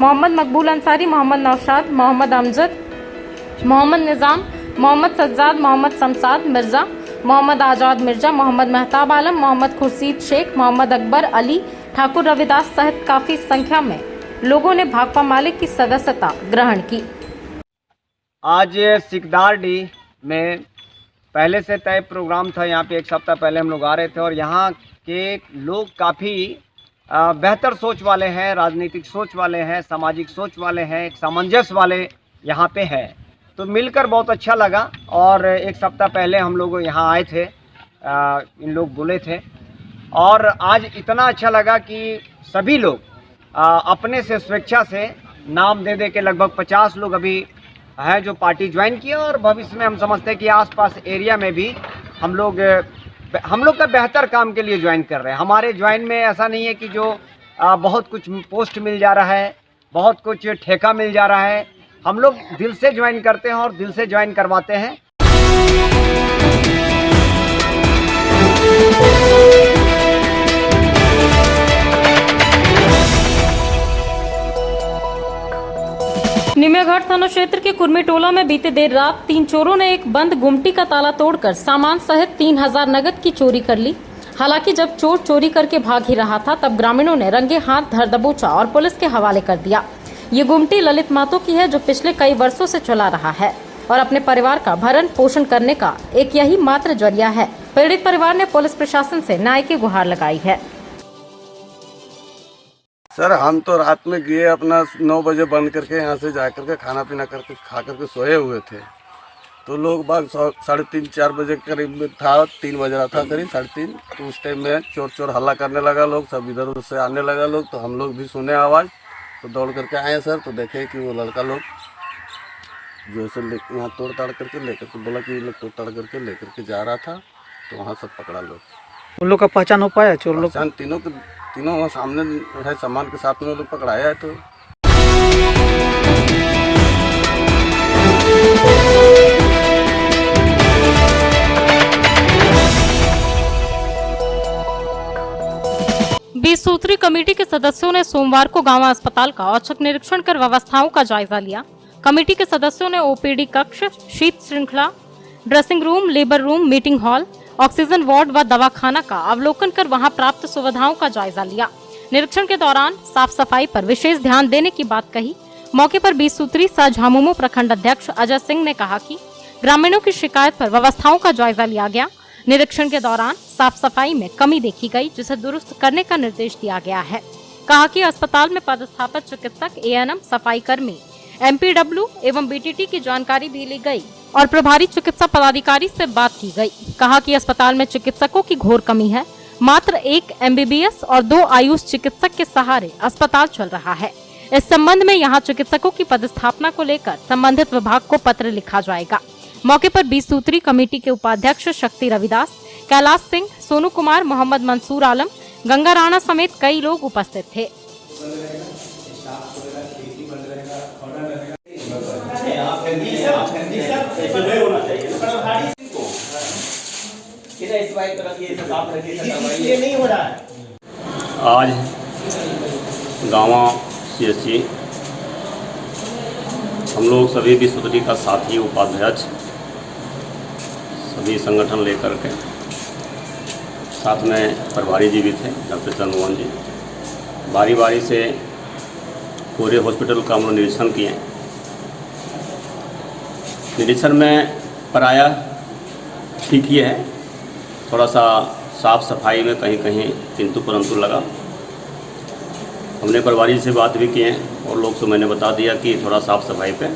मोहम्मद मकबूल अंसारी, मोहम्मद नौशाद, मोहम्मद अमजद, मोहम्मद निजाम, मोहम्मद सज्जाद, मोहम्मद शमशाद मिर्जा, मोहम्मद आजाद मिर्जा, मोहम्मद मेहताब आलम, मोहम्मद खुर्शीद शेख, मोहम्मद अकबर अली, ठाकुर रविदास सहित काफी संख्या में लोगों ने भाकपा माले की सदस्यता ग्रहण की। आज सिकदारडीह में पहले से तय प्रोग्राम था। यहाँ पे एक सप्ताह पहले हम लोग आ रहे थे और यहाँ के लोग काफ़ी बेहतर सोच वाले हैं, राजनीतिक सोच वाले हैं, सामाजिक सोच वाले हैं, एक सामंजस्य वाले यहाँ पे हैं। तो मिलकर बहुत अच्छा लगा। और एक सप्ताह पहले हम लोग यहाँ आए थे, इन लोग बोले थे, और आज इतना अच्छा लगा कि सभी लोग अपने से स्वेच्छा से नाम दे दे के लगभग 50 लोग अभी हैं जो पार्टी ज्वाइन किए। और भविष्य में हम समझते हैं कि आसपास एरिया में भी हम लोग का बेहतर काम के लिए ज्वाइन कर रहे हैं। हमारे ज्वाइन में ऐसा नहीं है कि जो बहुत कुछ पोस्ट मिल जा रहा है, बहुत कुछ ठेका मिल जा रहा है। हम लोग दिल से ज्वाइन करते हैं और दिल से ज्वाइन करवाते हैं। निमियाघाट थाना क्षेत्र के कुर्मी टोला में बीते देर रात 3 चोरों ने एक बंद गुमटी का ताला तोड़कर सामान सहित 3000 नगद की चोरी कर ली। हालांकि जब चोर चोरी करके भाग ही रहा था तब ग्रामीणों ने रंगे हाथ धर दबोचा और पुलिस के हवाले कर दिया। ये गुमटी ललित मातो की है जो पिछले कई वर्षों से चला रहा है और अपने परिवार का भरण पोषण करने का एक यही मात्र जरिया है। पीड़ित परिवार ने पुलिस प्रशासन से न्याय की गुहार लगाई है। सर हम तो रात में गए, अपना 9 बजे बंद करके यहाँ से जा करके खाना पीना करके खा करके सोए हुए थे। तो लोग बाग 3:30-4 बजे करीब में था, 3 बज रहा था करीब 3:30। तो उस टाइम में चोर हल्ला करने लगा, लोग सब इधर उधर से आने लगा लोग। तो हम लोग भी सुने आवाज़, तो दौड़ करके आए सर। तो देखे कि वो लड़का लोग जो है यहाँ तोड़ ताड़ करके लेकर के बोला कि ये लोग तोड़ ताड़ करके लेकर के जा रहा था। तो वहाँ सब पकड़ा लोग। उन लोग का पहचान हो पाया? चोर लोग तीनों सामने है, सामान के साथ में लोग पकड़ाया है। तो बीस सूत्री कमेटी के सदस्यों ने सोमवार को गांव अस्पताल का औचक निरीक्षण कर व्यवस्थाओं का जायजा लिया। कमेटी के सदस्यों ने ओपीडी कक्ष, शीत श्रृंखला, dressing room, labour room, meeting hall, oxygen ward व दवाखाना का अवलोकन कर वहां प्राप्त सुविधाओं का जायजा लिया। निरीक्षण के दौरान साफ सफाई पर विशेष ध्यान देने की बात कही। मौके पर 20 सूत्री सह झामुमो प्रखंड अध्यक्ष अजय सिंह ने कहा कि ग्रामीणों की शिकायत पर व्यवस्थाओं का जायजा लिया गया। निरीक्षण के दौरान साफ सफाई में कमी देखी गई, जिसे दुरुस्त करने का निर्देश दिया गया है। कहा कि अस्पताल में पदस्थापित चिकित्सक, एएनएम, सफाई कर्मी, एमपीडब्ल्यू एवं बीटीटी की जानकारी भी ली गई और प्रभारी चिकित्सा पदाधिकारी से बात की गई। कहा कि अस्पताल में चिकित्सकों की घोर कमी है। मात्र 1 MBBS और 2 आयुष चिकित्सक के सहारे अस्पताल चल रहा है। इस संबंध में यहां चिकित्सकों की पदस्थापना को लेकर संबंधित विभाग को पत्र लिखा जाएगा। मौके पर 20 सूत्री कमेटी के उपाध्यक्ष शक्ति रविदास, कैलाश सिंह, सोनू कुमार, मोहम्मद मंसूर आलम, गंगा राणा समेत कई लोग उपस्थित थे। आज गाँव CSC हम लोग सभी बीस सूत्री का साथी, उपाध्यक्ष, सभी संगठन लेकर के, साथ में प्रभारी जी भी थे, डॉक्टर चंद्रमोहन जी। बारी बारी से पूरे हॉस्पिटल का हम लोग निरीक्षण किए। निरीक्षण में प्रायः ठीक ही है, थोड़ा सा साफ सफाई में कहीं कहीं किंतु परंतु लगा। हमने प्रभारी से बात भी की है और लोग से मैंने बता दिया कि थोड़ा साफ सफाई पे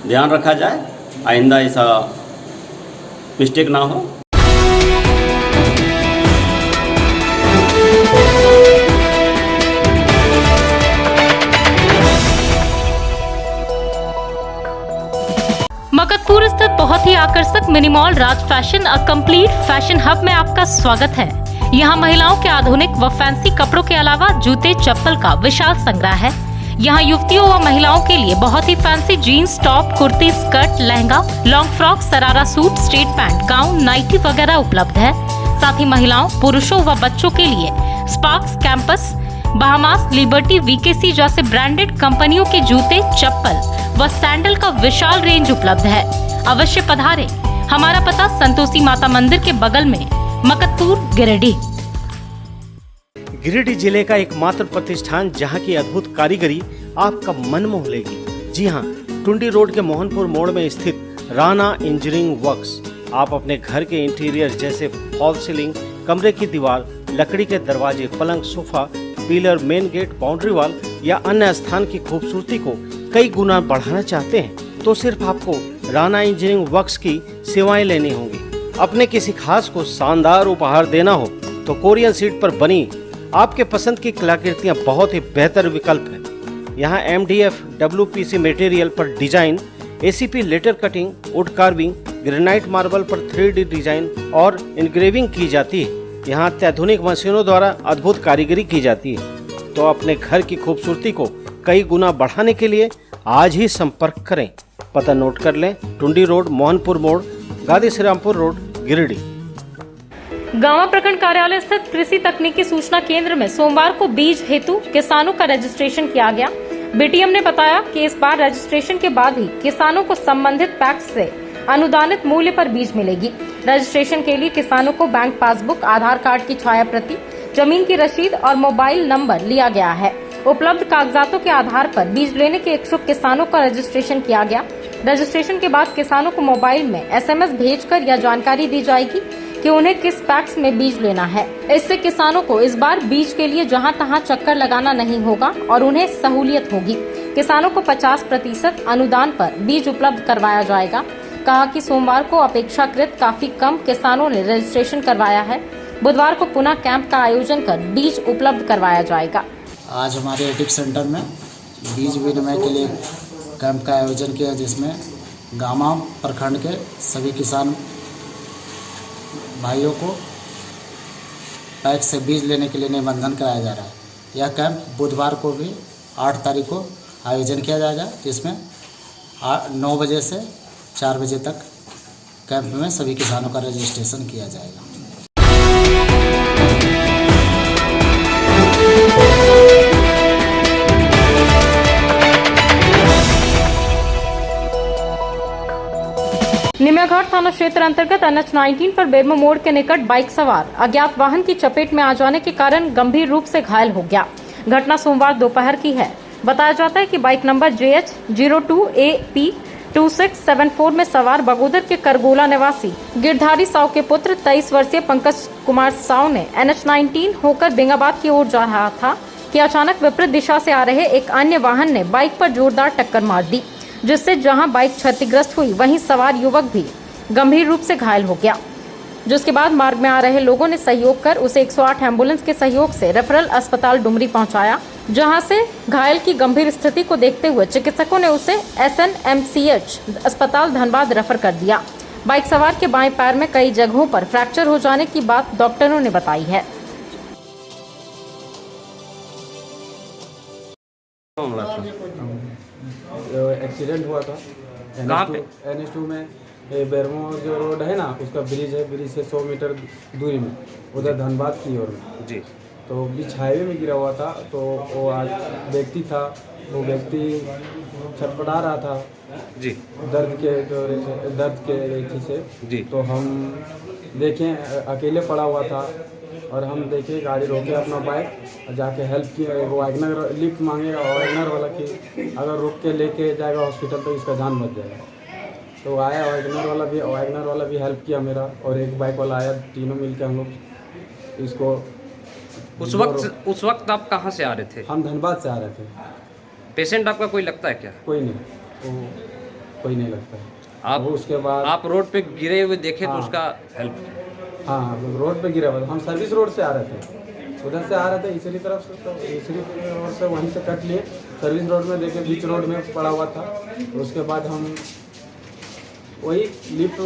ध्यान रखा जाए, आइंदा ऐसा मिस्टेक ना हो। मकतपुर स्थित बहुत ही आकर्षक mini mall Raj fashion a complete fashion hub में आपका स्वागत है। यहाँ महिलाओं के आधुनिक व फैंसी कपड़ों के अलावा जूते, चप्पल का विशाल संग्रह है। यहाँ युवतियों व महिलाओं के लिए बहुत ही fancy jeans, top, kurti, skirt, lehenga, long frock, sharara suit, straight pant, gown, nightie वगैरह उपलब्ध है। साथ ही महिलाओं, पुरुषों व बच्चों के लिए स्पार्क्स, कैंपस, बहामास, लिबर्टी, वीकेसी जैसे ब्रांडेड कंपनियों के जूते, चप्पल व सैंडल का विशाल रेंज उपलब्ध है। अवश्य पधारें। हमारा पता संतोषी माता मंदिर के बगल में, मकतपुर, गिरिडीह। गिरिडीह जिले का एकमात्र प्रतिष्ठान जहां की अद्भुत कारीगरी आपका मन मोह लेगी। जी हां, टुंडी रोड के मोहनपुर मोड़ में स्थित राणा इंजीनियरिंग वर्क्स। आप अपने घर के इंटीरियर जैसे फॉल सीलिंग, कमरे की दीवार, लकड़ी के दरवाजे, पलंग, sofa, pillar, main gate, boundary wall या अन्य स्थान की खूबसूरती को कई गुना बढ़ाना चाहते हैं तो सिर्फ आपको राणा इंजीनियरिंग वर्क्स की सेवाएं लेनी होंगी। अपने किसी खास को शानदार उपहार देना हो तो कोरियन सीट पर बनी आपके पसंद की कलाकृतियां बहुत ही बेहतर विकल्प है। यहाँ MDF WPC मटेरियल पर design, ACP letter cutting, wood carving, granite marble पर 3D डिजाइन और इनग्रेविंग की जाती है। यहाँ अत्याधुनिक मशीनों द्वारा अद्भुत कारीगरी की जाती है। तो अपने घर की खूबसूरती को कई गुना बढ़ाने के लिए आज ही संपर्क करें। पता नोट कर लें, टुंडी रोड, मोहनपुर मोड़, गादी श्रीरामपुर रोड, गिरिडीह। गांवा प्रखंड कार्यालय स्थित कृषि तकनीकी सूचना केंद्र में सोमवार को बीज हेतु किसानों का रजिस्ट्रेशन किया गया। बीटीएम ने बताया कि इस बार रजिस्ट्रेशन के बाद ही किसानों को संबंधित पैक्स से अनुदानित मूल्य पर बीज मिलेगी। रजिस्ट्रेशन के लिए किसानों को बैंक पासबुक, आधार कार्ड की छाया प्रति, जमीन की रसीद और मोबाइल नंबर लिया गया है। उपलब्ध कागजातों के आधार पर बीज लेने के इच्छुक किसानों का रजिस्ट्रेशन किया गया। रजिस्ट्रेशन के बाद किसानों को मोबाइल में SMS भेजकर यह जानकारी दी जाएगी कि उन्हें किस पैक्स में बीज लेना है। इससे किसानों को इस बार बीज के लिए जहां तहां चक्कर लगाना नहीं होगा और उन्हें सहूलियत होगी। किसानों को 50% अनुदान पर बीज उपलब्ध करवाया जाएगा। कहा कि सोमवार को अपेक्षाकृत काफी कम किसानों ने रजिस्ट्रेशन करवाया है। बुधवार को पुनः कैंप का आयोजन कर बीज उपलब्ध करवाया जाएगा। आज हमारे एटिक सेंटर में बीज विनिमय के लिए कैंप का आयोजन किया, जिसमें गामा प्रखंड के सभी किसान भाइयों को पैक्स से बीज लेने के लिए निबंधन कराया जा रहा है। यह कैंप बुधवार को भी 8 तारीख को आयोजन किया जाएगा, जिसमें 9 बजे से 4 बजे तक कैंप में सभी किसानों का रजिस्ट्रेशन किया जाएगा। निमियाघाट थाना क्षेत्र अंतर्गत NH 19 पर बेरमो मोड़ के निकट बाइक सवार अज्ञात वाहन की चपेट में आ जाने के कारण गंभीर रूप से घायल हो गया। घटना सोमवार दोपहर की है। बताया जाता है कि बाइक नंबर JH 02AP 2674 में सवार बगोदर के करगोला निवासी गिरधारी साव के पुत्र 23 वर्षीय पंकज कुमार साव ने NH 19 होकर बेंगाबाद की ओर जा रहा था कि अचानक विपरीत दिशा से आ रहे एक अन्य वाहन ने बाइक पर जोरदार टक्कर मार दी, जिससे जहां बाइक क्षतिग्रस्त हुई वहीं सवार युवक भी गंभीर रूप से घायल हो गया। जिसके बाद मार्ग में आ रहे लोगों ने सहयोग कर उसे 108 एम्बुलेंस के सहयोग से रेफरल अस्पताल डुमरी पहुंचाया, जहां से घायल की गंभीर स्थिति को देखते हुए चिकित्सकों ने उसे SNMCH अस्पताल धनबाद रेफर कर दिया। बाइक सवार के बाएं पैर में कई जगहों पर फ्रैक्चर हो जाने की बात डॉक्टरों ने बताई है। एक्सीडेंट हुआ था NH2 में, बेरमो जो रोड है ना, उसका ब्रिज है, ब्रिज से 100 मीटर दूरी में, उधर धनबाद की ओर में जी। तो बीच हाईवे में गिरा हुआ था। तो वो आज व्यक्ति था, वो व्यक्ति छटपटा रहा था जी, दर्द के रीति से जी। तो हम देखें अकेले पड़ा हुआ था और हम देखे गाड़ी रोके अपना बाइक, जाके हेल्प किया। वो वैगनर लिफ्ट मांगेगा, वैगनर वाला की अगर रोक के लेके जाएगा हॉस्पिटल तो इसका जान बच जाएगा। तो आया वैगनर वाला भी हेल्प किया मेरा, और एक बाइक वाला आया, तीनों मिलकर हम लोग इसको। उस वक्त आप कहाँ से आ रहे थे? हम धनबाद से आ रहे थे। पेशेंट आपका कोई लगता है क्या? कोई नहीं, कोई नहीं लगता है। आप उसके बाद आप रोड पे गिरे हुए देखे तो उसका हेल्प? हाँ, रोड पे गिरा हुआ। हम सर्विस रोड से आ रहे थे, उधर से आ रहे थे इसरी तरफ से, तो इसरी रोड से वहीं से कट लिए, सर्विस रोड में देखे बीच रोड में पड़ा हुआ था। उसके बाद हम वही लिफ्ट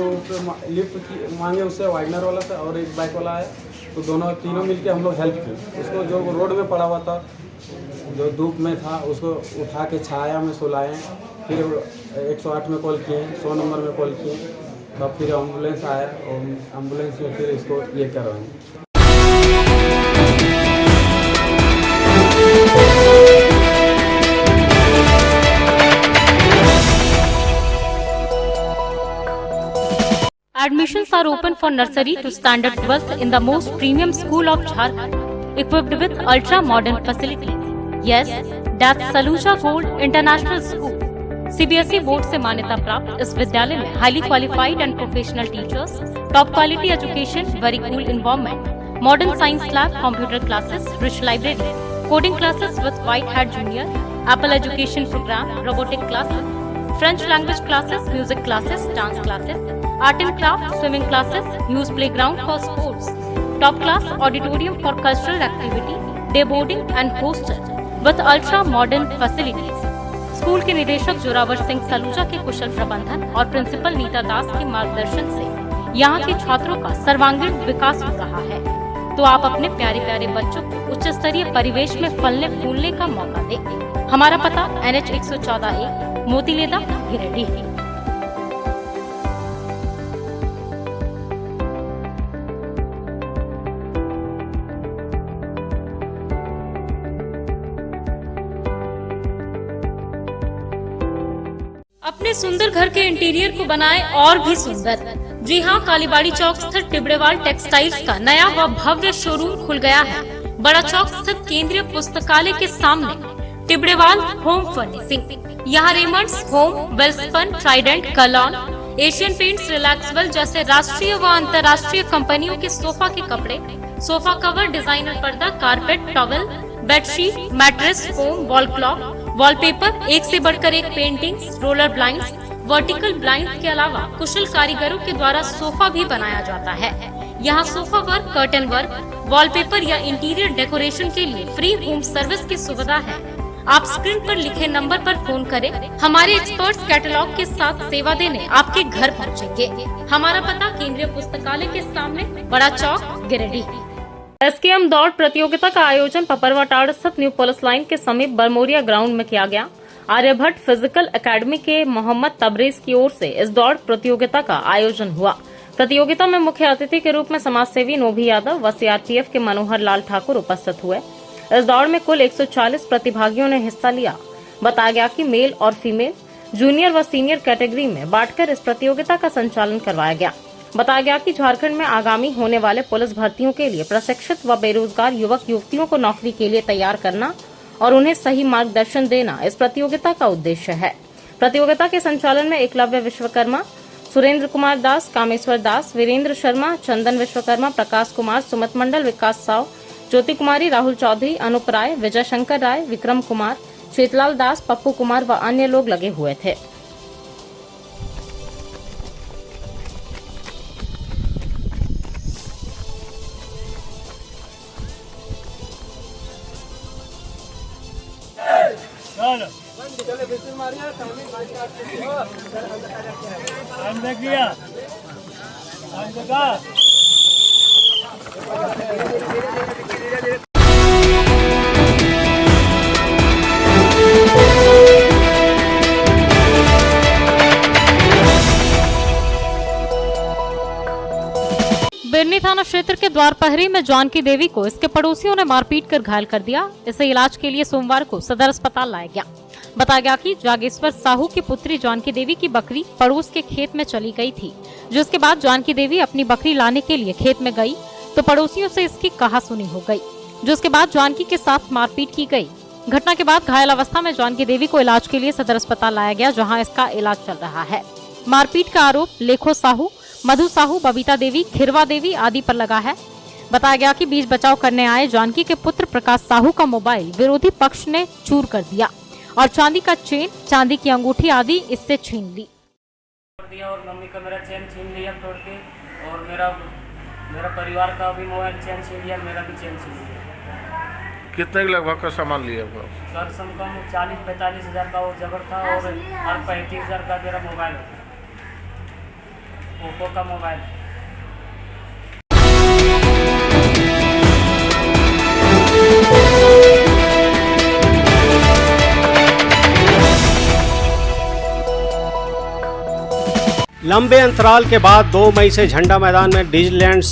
मांगे उससे, वैगनर वाला से, और एक बाइक वाला आया, तो तीनों मिलके हम लोग हेल्प किए उसको। जो रोड में पड़ा हुआ था, जो धूप में था, उसको उठा के छाया में सुलाएं, फिर 108 में कॉल किए, 100 नंबर में कॉल किए, तब फिर एम्बुलेंस आया और एम्बुलेंस में फिर इसको ये करवाएं। Admissions are open for nursery to standard 12th in the most premium school of Jharkhand, equipped with ultra-modern facilities. Yes, that's Saluja Gold International School. CBSE board से मान्यता प्राप्त इस विद्यालय में highly qualified and professional teachers, top quality education, very cool environment, modern science lab, computer classes, rich library, coding classes with White Hat Junior, Apple Education Program, robotic classes, French language classes, music classes, dance classes, art and craft, swimming classes, news playground for sports, top class auditorium for cultural activity, day boarding and hostel with ultra modern facilities. School के निदेशक जोरावर सिंह सलूजा के कुशल प्रबंधन और प्रिंसिपल नीता दास के मार्गदर्शन से यहाँ के छात्रों का सर्वांगीण विकास हो रहा है। तो आप अपने प्यारे प्यारे बच्चों को उच्च स्तरीय परिवेश में फलने फूलने का मौका दें। हमारा पता NH 114A, मोतीलेदा, गिरिडीह। अपने सुंदर घर के इंटीरियर को बनाएं और भी सुंदर। जी हाँ, कालीबाड़ी चौक स्थित टिबड़ेवाल टेक्सटाइल्स का नया व भव्य शोरूम खुल गया है। बड़ा चौक स्थित केंद्रीय पुस्तकालय के सामने टिबड़ेवाल होम फर्निशिंग। यहाँ रेमंड्स होम, वेल्सपन, ट्राइडेंट, कलॉन, एशियन पेंट्स, रिलैक्सवेल जैसे राष्ट्रीय व अंतर्राष्ट्रीय कंपनियों के सोफा के कपड़े, सोफा कवर, डिजाइनर पर्दा, carpet, towel, bedsheet, mattress, foam, wall clock, wallpaper, एक से बढ़कर एक paintings, roller blinds, vertical blinds के अलावा कुशल कारीगरों के द्वारा सोफा भी बनाया जाता है। यहाँ sofa work, curtain work, wallpaper या इंटीरियर डेकोरेशन के लिए फ्री होम सर्विस की सुविधा है। आप स्क्रीन पर लिखे नंबर पर फोन करें। हमारे एक्सपर्ट्स कैटलॉग के साथ सेवा देने आपके घर पहुँचेंगे। हमारा पता केंद्रीय पुस्तकालय के सामने, बड़ा चौक, गिरिडीह। SKM दौड़ प्रतियोगिता का आयोजन पपरवाटाड़ स्थित न्यू पुलिस लाइन के समीप बरमोरिया ग्राउंड में किया गया। आर्यभट्ट फिजिकल एकेडमी के मोहम्मद तबरेज की ओर से इस दौड़ प्रतियोगिता का आयोजन हुआ। प्रतियोगिता में मुख्य अतिथि के रूप में समाज सेवी नोभी यादव व CRPF के मनोहर लाल ठाकुर उपस्थित हुए। इस दौड़ में कुल 140 प्रतिभागियों ने हिस्सा लिया। बताया गया कि मेल और फीमेल, जूनियर व सीनियर कैटेगरी में बांटकर इस प्रतियोगिता का संचालन करवाया गया। बताया गया कि झारखंड में आगामी होने वाले पुलिस भर्तियों के लिए प्रशिक्षित व बेरोजगार युवक युवतियों को नौकरी के लिए तैयार करना और उन्हें सही मार्गदर्शन देना इस प्रतियोगिता का उद्देश्य है। प्रतियोगिता के संचालन में एकलव्य विश्वकर्मा, सुरेंद्र कुमार दास, कामेश्वर दास, वीरेंद्र शर्मा, चंदन विश्वकर्मा, प्रकाश कुमार, सुमत मंडल, विकास साव, ज्योति कुमारी, राहुल चौधरी, अनुप राय, विजय शंकर राय, विक्रम कुमार, शीतलाल दास, पप्पू कुमार व अन्य लोग लगे हुए थे। बिरनी थाना क्षेत्र के द्वारपहरी में जानकी देवी को इसके पड़ोसियों ने मारपीट कर घायल कर दिया। इसे इलाज के लिए सोमवार को सदर अस्पताल लाया गया। बताया गया कि जागेश्वर साहू की पुत्री जानकी देवी की बकरी पड़ोस के खेत में चली गई थी, जिसके बाद जानकी देवी अपनी बकरी लाने के लिए खेत में गई तो पड़ोसियों से इसकी कहासुनी हो गई, जिसके बाद जानकी के साथ मारपीट की गई। घटना के बाद घायल अवस्था में जानकी देवी को इलाज के लिए सदर अस्पताल लाया गया, जहाँ इसका इलाज चल रहा है। मारपीट का आरोप लेखो साहू, मधु साहू, बबीता देवी, खिरवा देवी आदि पर लगा है। बताया गया कि बीच बचाव करने आए जानकी के पुत्र प्रकाश साहू का मोबाइल विरोधी पक्ष ने चूर कर दिया और चांदी का चेन, चांदी की अंगूठी आदि इससे छीन ली। और मम्मी का मेरा चेन छीन लिया तोड़ के, और मेरा परिवार का भी मोबाइल चेन छीन लिया, मेरा भी चेन छीन लिया। कितने लगभग का सामान लिया? कम से कम 40-45 हज़ार का वो जबर था और 35 हज़ार का मेरा मोबाइल है, ओप्पो का मोबाइल। लंबे अंतराल के बाद 2 मई से झंडा मैदान में डिज्नीलैंड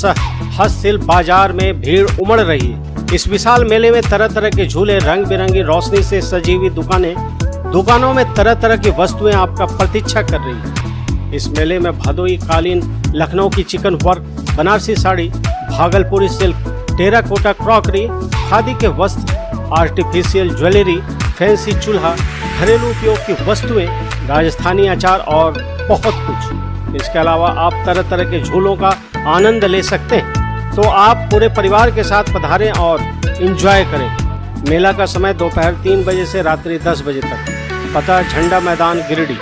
हस्तशिल्प बाजार में भीड़ उमड़ रही है। इस विशाल मेले में तरह तरह के झूले, रंग बिरंगी रोशनी से सजी हुई दुकानों में तरह तरह की वस्तुएं आपका प्रतीक्षा कर रही है। इस मेले में भदोई कालीन, लखनऊ की चिकन वर्क, बनारसी साड़ी, भागलपुरी सिल्क, टेराकोटा क्रॉकरी, खादी के वस्त्र, आर्टिफिशियल ज्वेलरी, फैंसी चूल्हा, घरेलू उपयोग की वस्तुएं, राजस्थानी अचार और बहुत कुछ। इसके अलावा आप तरह तरह के झूलों का आनंद ले सकते हैं। तो आप पूरे परिवार के साथ पधारें और एंजॉय करें। मेला का समय दोपहर 3 बजे से रात्रि 10 बजे तक। पता झंडा मैदान गिरिडीह।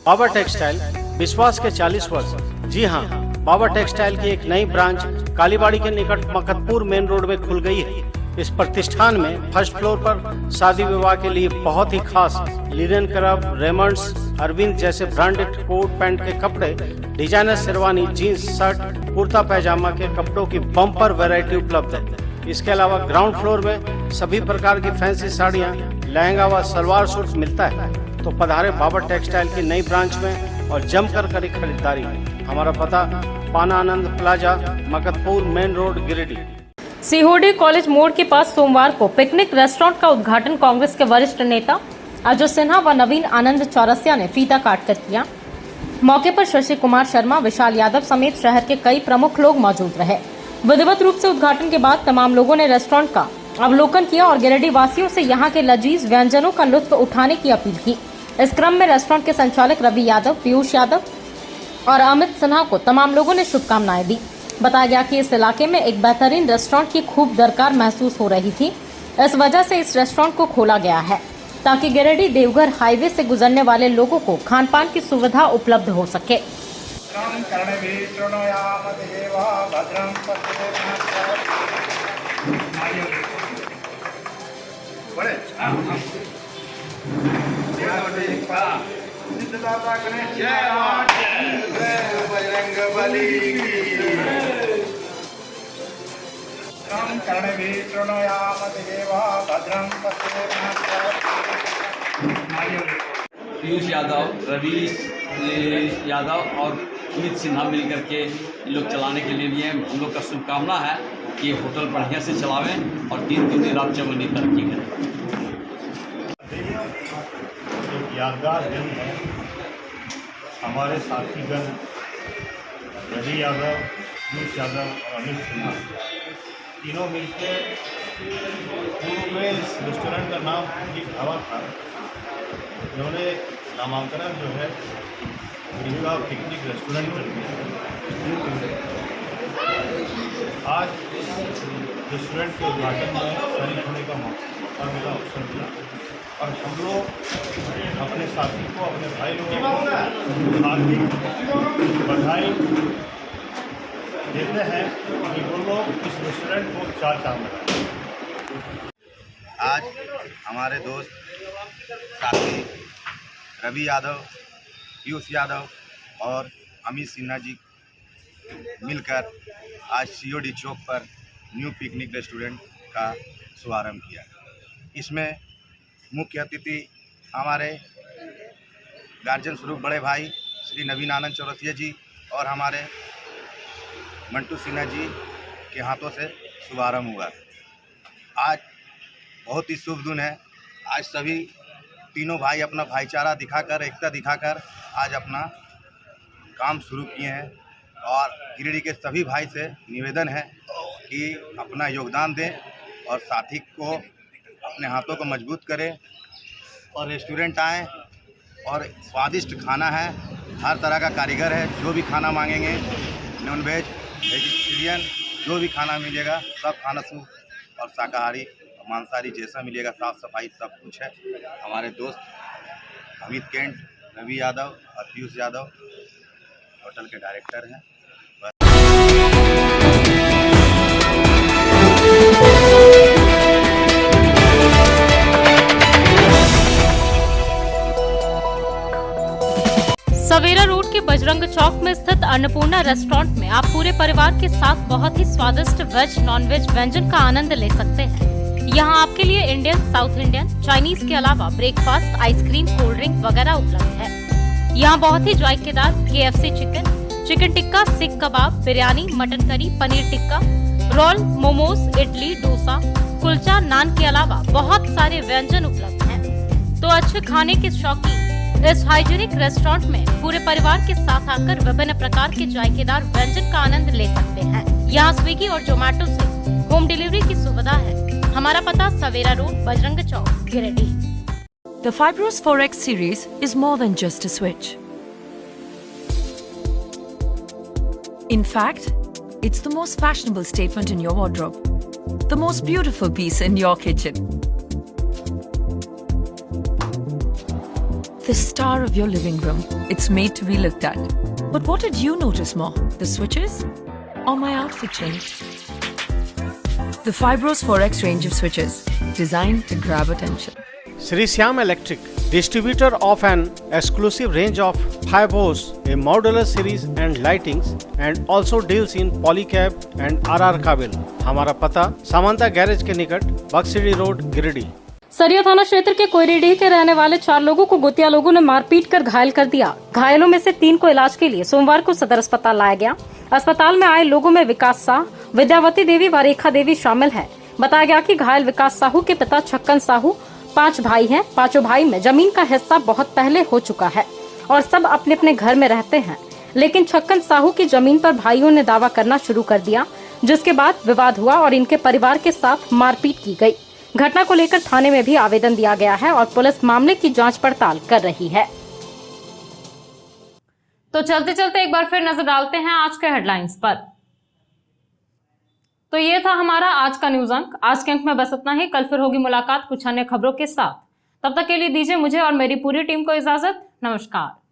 बाबा टेक्सटाइल विश्वास के 40 वर्ष। जी हाँ, बाबा टेक्सटाइल की एक नई ब्रांच कालीबाड़ी के निकट मकतपुर मेन रोड में खुल गई है। इस प्रतिष्ठान में फर्स्ट फ्लोर पर शादी विवाह के लिए बहुत ही खास लिनन क्लब, रेमंड्स, अरविंद जैसे ब्रांडेड कोट पैंट के कपड़े, designer sherwani, jeans, shirt, kurta pyjama के कपड़ों की बम्पर वैरायटी उपलब्ध है। इसके अलावा ग्राउंड फ्लोर में सभी प्रकार की फैंसी साड़ियाँ, लहंगा व सलवार सूट मिलता है। तो पधारे बाबा टेक्सटाइल की नई ब्रांच में और जमकर करें खरीदारी। हमारा पता पाना Anand plaza, Makatpur main road, Giridih. Sihodih college मोड़ के पास सोमवार को पिकनिक रेस्टोरेंट का उद्घाटन कांग्रेस के वरिष्ठ नेता अजय सिन्हा व नवीन आनंद चौरसिया ने फीता काटकर किया। मौके पर शशि कुमार शर्मा, विशाल यादव समेत शहर के कई प्रमुख लोग मौजूद रहे। विधिवत रूप से उद्घाटन के बाद तमाम लोगों ने रेस्टोरेंट का अवलोकन किया और गिरिडीह वासियों से यहां के लजीज व्यंजनों का लुत्फ उठाने की अपील की। इस क्रम में रेस्टोरेंट के संचालक रवि यादव, पीयूष यादव और अमित सिन्हा को तमाम लोगों ने शुभकामनाएं दी। बताया गया कि इस इलाके में एक बेहतरीन रेस्टोरेंट की खूब दरकार महसूस हो रही थी। इस वजह से इस रेस्टोरेंट को खोला गया है ताकि गिरिडीह देवघर हाईवे से गुजरने वाले लोगों को खान पान की सुविधा उपलब्ध हो सके। पीयूष यादव, रवि यादव और अमित सिन्हा मिलकर के इन लोग चलाने के लिए हम लोग का शुभकामना है कि होटल बढ़िया से चलावें और दिन दूनी रात चौगुनी तरक्की करें। यादगार दिन है। हमारे साथीगण रवि यादव, पीयूष यादव और अमित सिन्हा तीनों मिलकर पूर्व में इस रेस्टोरेंट का नाम ढाबा था। इन्होंने नामांकन जो है इनका पिकनिक रेस्टोरेंट कर दिया। आज रेस्टोरेंट के उद्घाटन में शरीक होने का मौका मिला, अवसर मिला और हम लोग अपने साथी को, अपने भाई लोगों को हार्दिक बधाई देते हैं कि वो लोग इस रेस्टोरेंट को चार चांद लगाएं। आज हमारे दोस्त साथी रवि यादव, पीयूष यादव और अमित सिन्हा जी मिलकर आज सीओडी चौक पर न्यू पिकनिक रेस्टोरेंट का शुभारंभ किया। इसमें मुख्य अतिथि हमारे गार्जियन स्वरूप बड़े भाई श्री नवीन आनंद चौरसिया जी और हमारे मंटू सिन्हा जी के हाथों से शुभारंभ हुआ। आज बहुत ही शुभ दिन है। आज सभी तीनों भाई अपना भाईचारा दिखाकर, एकता दिखाकर आज अपना काम शुरू किए हैं और गिरिडीह के सभी भाई से निवेदन है कि अपना योगदान दें और साथी को अपने हाथों को मजबूत करें और रेस्टोरेंट आएँ और स्वादिष्ट खाना है। हर तरह का कारीगर है, जो भी खाना मांगेंगे, नॉन वेज, वेजिटेरियन, जो भी खाना मिलेगा सब खाना शुद्ध और शाकाहारी मांसाहारी जैसा मिलेगा, साफ़ सफाई सब कुछ है। हमारे दोस्त अमित केंट, रवि यादव और पीयूष यादव होटल के डायरेक्टर हैं। सवेरा रोड के बजरंग चौक में स्थित अन्नपूर्णा रेस्टोरेंट में आप पूरे परिवार के साथ बहुत ही स्वादिष्ट वेज नॉन वेज व्यंजन का आनंद ले सकते हैं। यहाँ आपके लिए इंडियन, साउथ इंडियन, चाइनीज के अलावा ब्रेकफास्ट, आइसक्रीम, कोल्ड ड्रिंक वगैरह उपलब्ध है। यहाँ बहुत ही जायकेदार KFC chicken, chicken tikka, seekh kebab, biryani, mutton curry, paneer tikka, roll, momos, idli, dosa, kulcha, naan के अलावा बहुत सारे व्यंजन उपलब्ध हैं। तो अच्छे खाने के शौकीन इस हाइजीनिक रेस्टोरेंट में पूरे परिवार के साथ आकर विभिन्न प्रकार के जायकेदार व्यंजन का आनंद ले सकते हैं। यहाँ स्विगी और जोमेटो से होम डिलीवरी की सुविधा है। हमारा पता Savera road, Bajrang chowk, Giridih. The Fibros 4X series is more than just a switch. In fact, it's the most fashionable statement in your wardrobe. the most beautiful piece in your kitchen. The star of your living room. It's made to be looked at. But what did you notice more? The switches or my outfit change? The Fibros 4X range of switches, designed to grab attention. Sri Syam Electric, distributor of an exclusive range of Fibros, a modular series and lightings, and also deals in polycab and RR काबिल। हमारा पता समांता गैरेज के निकट बक्सड़ी रोड गिरिडीह। सरिया थाना क्षेत्र के कोयरीडीह के रहने वाले 4 लोगों को गोतिया लोगों ने मारपीट कर घायल कर दिया। घायलों में से 3 को इलाज के लिए सोमवार को सदर अस्पताल लाया गया। अस्पताल में आए लोगों में विकास साहू, विद्यावती देवी व रेखा देवी शामिल है। बताया गया कि घायल विकास साहू के पिता छक्कन साहू 5 भाई हैं। 5 भाई में जमीन का हिस्सा बहुत पहले हो चुका है और सब अपने अपने घर में रहते हैं, लेकिन छक्कन साहू की जमीन पर भाइयों ने दावा करना शुरू कर दिया, जिसके बाद विवाद हुआ और इनके परिवार के साथ मारपीट की गई। घटना को लेकर थाने में भी आवेदन दिया गया है और पुलिस मामले की जांच पड़ताल कर रही है। तो चलते चलते एक बार फिर नजर डालते हैं आज के हेडलाइंस पर। तो ये था हमारा आज का न्यूज अंक। आज के अंक में बस इतना ही। कल फिर होगी मुलाकात कुछ अन्य खबरों के साथ। तब तक के लिए दीजिए मुझे और मेरी पूरी टीम को इजाजत। नमस्कार।